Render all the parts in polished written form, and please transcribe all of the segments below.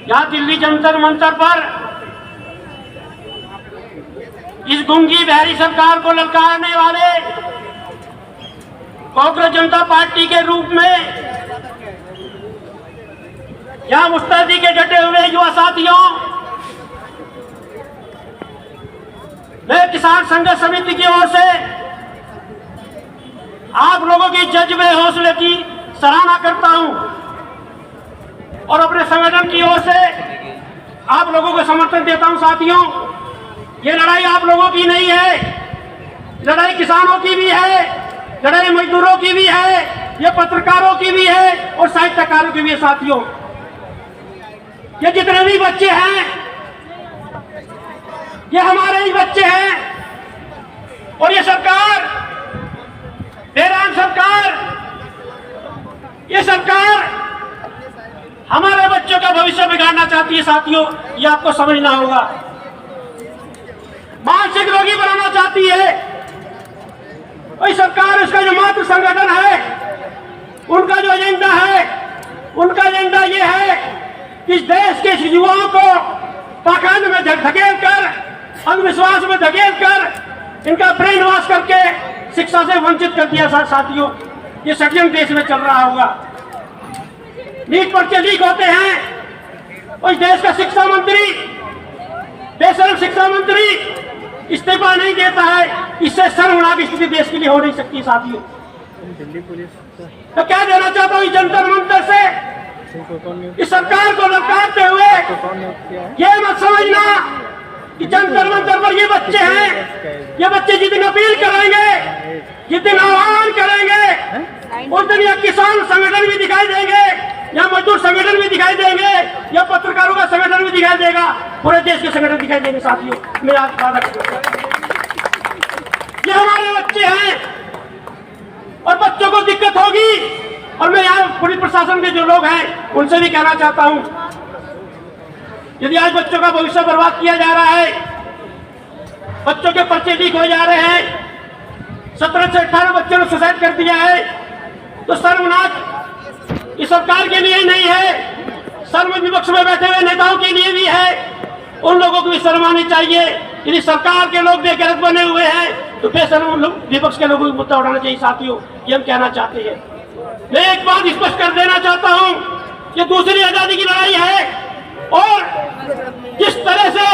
यहाँ दिल्ली जंतर मंतर पर इस गूंगी बहरी सरकार को ललकारने वाले कांग्रेस जनता पार्टी के रूप में यहाँ मुस्तैदी के डटे हुए युवा साथियों, मैं किसान संघर्ष समिति की ओर से आप लोगों की जज्बे हौसले की सराहना करता हूं और अपने संगठन की ओर से आप लोगों को समर्थन देता हूं। साथियों, ये लड़ाई आप लोगों की नहीं है, लड़ाई किसानों की भी है, लड़ाई मजदूरों की भी है, ये पत्रकारों की भी है और साहित्यकारों की भी है। साथियों, ये जितने भी बच्चे हैं ये हमारे ही बच्चे हैं और ये सरकार, बेराम सरकार, ये सरकार हमारे बच्चों का भविष्य बिगाड़ना चाहती है। साथियों, ये आपको समझना होगा, मानसिक रोगी बनाना चाहती है। वही सरकार, उसका जो मातृ संगठन है, उनका जो एजेंडा है, उनका एजेंडा ये है कि इस देश के युवाओं को पाखंड में धकेल कर, अंधविश्वास में धकेल कर, इनका ब्रेन वॉश करके शिक्षा से वंचित कर दिया। साथियों, ये षड्यंत्र देश में चल रहा होगा। नीट पर्चे लीक होते हैं, उस देश का शिक्षा मंत्री, बेशरम शिक्षा मंत्री इस्तीफा नहीं देता है, इससे शर्मनाक स्थिति देश के लिए हो नहीं सकती। साथियों, दिल्ली पुलिस तो क्या देना चाहता हूँ इस जंतर मंतर से, इस सरकार को ललकारते हुए ये मत समझना कि जंतर मंतर पर ये बच्चे हैं, ये बच्चे जितनी अपील करेंगे, जितने आह्वान करेंगे, उस दिन यह किसान संगठन भी दिखाई देंगे, या मजदूर संगठन भी दिखाई देंगे, या पत्रकारों का संगठन भी दिखाई देगा, पूरे देश के संगठन दिखाई देंगे। साथियों, मेरा ये हमारे बच्चे हैं और बच्चों को दिक्कत होगी। और मैं यहाँ पुलिस प्रशासन के जो लोग हैं उनसे भी कहना चाहता हूँ, यदि आज बच्चों का भविष्य बर्बाद किया जा रहा है, बच्चों के पर्चे लीक हो जा रहे हैं, 17 से 18 बच्चों ने सुसाइड कर दिया है, तो शर्मनाक इस सरकार के लिए नहीं है, शर्म विपक्ष में बैठे हुए नेताओं के लिए भी है। उन लोगों को भी शर्म आनी चाहिए। यदि सरकार के लोग बेगैरत बने हुए हैं तो बेशर्म विपक्ष के लोगों को मुद्दा उठाना चाहिए। साथियों, ये हम कहना चाहते हैं। मैं एक बात स्पष्ट कर देना चाहता हूं, ये दूसरी आजादी की लड़ाई है और जिस तरह से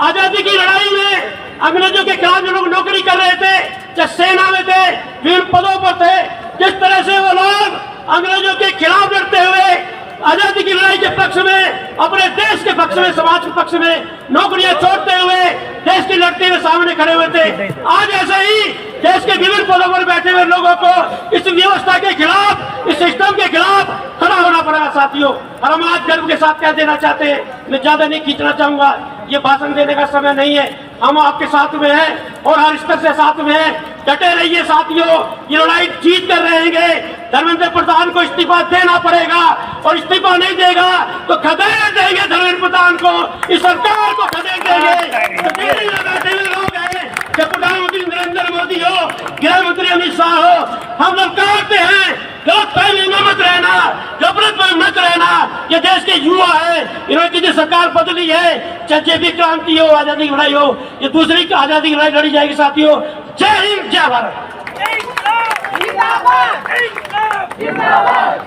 आजादी की लड़ाई में अंग्रेजों के खिलाफ जो लोग नौकरी कर रहे थे, चाहे सेना में थे, विभिन्न पदों पर थे, जिस तरह से वो लोग अंग्रेजों के खिलाफ लड़ते हुए आजादी की लड़ाई के पक्ष में, अपने देश के पक्ष में, समाज के पक्ष में नौकरियां छोड़ते हुए देश की लड़ते हुए सामने खड़े हुए थे, आज ऐसे ही देश के विभिन्न पदों पर बैठे हुए लोगों को इस व्यवस्था के खिलाफ, इस सिस्टम के खिलाफ खड़ा होना पड़ेगा। साथियों, और हम आज गर्व के साथ क्या देना चाहते हैं, मैं ज्यादा नहीं खींचना चाहूंगा, ये भाषण देने का समय नहीं है। हम आपके साथ में हैं और हर स्तर से साथ में हैं, डटे रहिए साथियों, ये लड़ाई जीत कर रहेंगे। धर्मेंद्र प्रधान को इस्तीफा देना पड़ेगा और इस्तीफा नहीं देगा तो खदेड़ देंगे धर्मेंद्र प्रधान को, इस सरकार को खदेड़ देंगे। तो दिल्ली में बैठे हुए लोग हैं, चाहे प्रधानमंत्री नरेंद्र मोदी हो, गृह मंत्री अमित शाह हो, हम लोग कहते हैं लोकतंत्र में मत रहना, जबरत में मत रहना। ये देश के युवा है, इन्होंने किसी सरकार बदली है, चाहे जेपी क्रांति हो, आजादी की लड़ाई हो, ये दूसरी आजादी की लड़ाई लड़ी जाएगी। साथियों, जय हिंद, जय भारत।